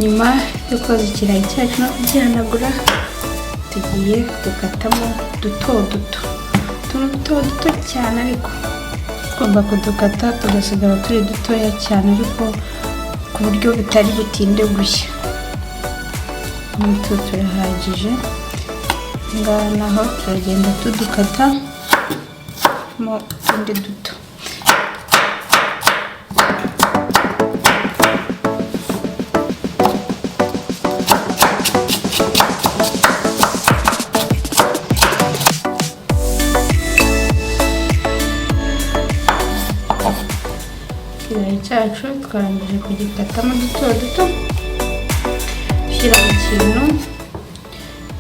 Nyuma yo koza ikirayi cyacu no kugihanagura, tugiye gukatamo duto cyane, ariko tugomba kudukata tugasigara turi dutoya cyane, ariko ku buryo bitari butinde gushya. Muto turahagije, ngaha naho turagenda tudukata mo utundi duto. Ikirayi cyacu twarangije kugikatamo duto, ushyira mu kintu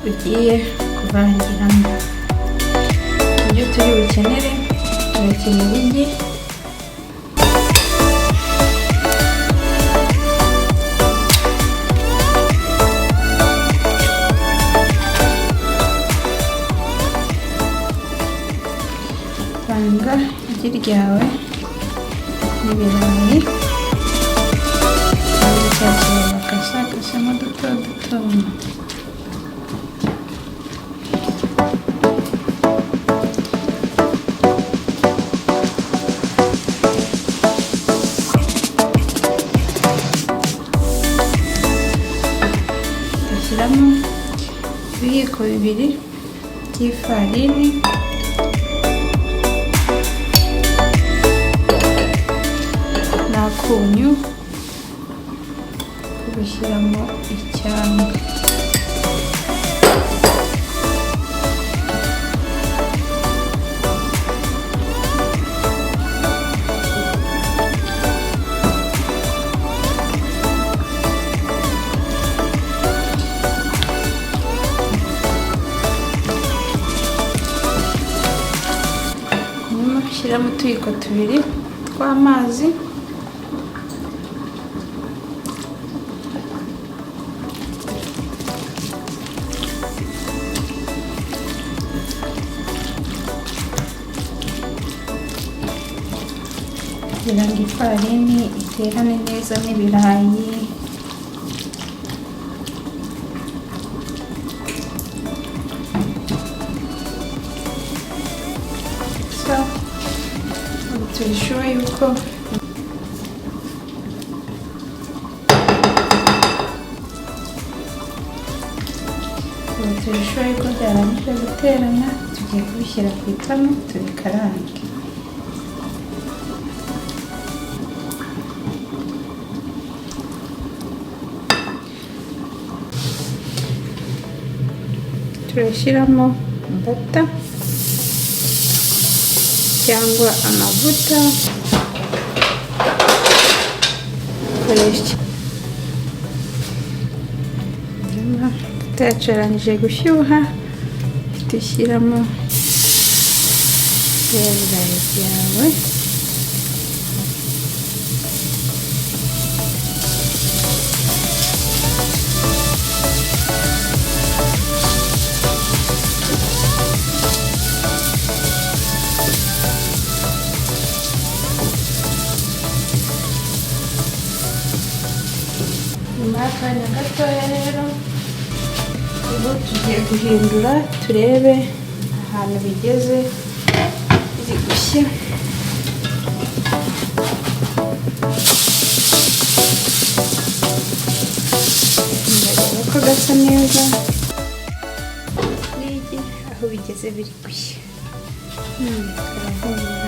ugiye kuvangiramo. Ibyo turi bukenere, turakenera igi, vanga igi ryawe n'ibirayi, kandi cya kirayi bakasakasemo duto. Dushyiramo ibiyiko 2 by'ifarini, n'akunyu ko gushyiramo icyanga. Nyuma ushyiramo utuyiko 2 tw'amazi, kugira ngo ifarini iterane neza n'ibirayi. Turishoye yuko byarangije guterana, tugiye kubishyira ku ipanu tubikarange. Turashyiramo bata cyangwa amavuta, tutacarangije gushyuha, dushyiramo ibirayi byawe, nyuma y'akanya gatoya rero ubu tugiye guhindura turebe ahantu bigeze biri gushya. Ndabona ko gasa neza, n'igi aho bigeze biri gushya. Karahumura.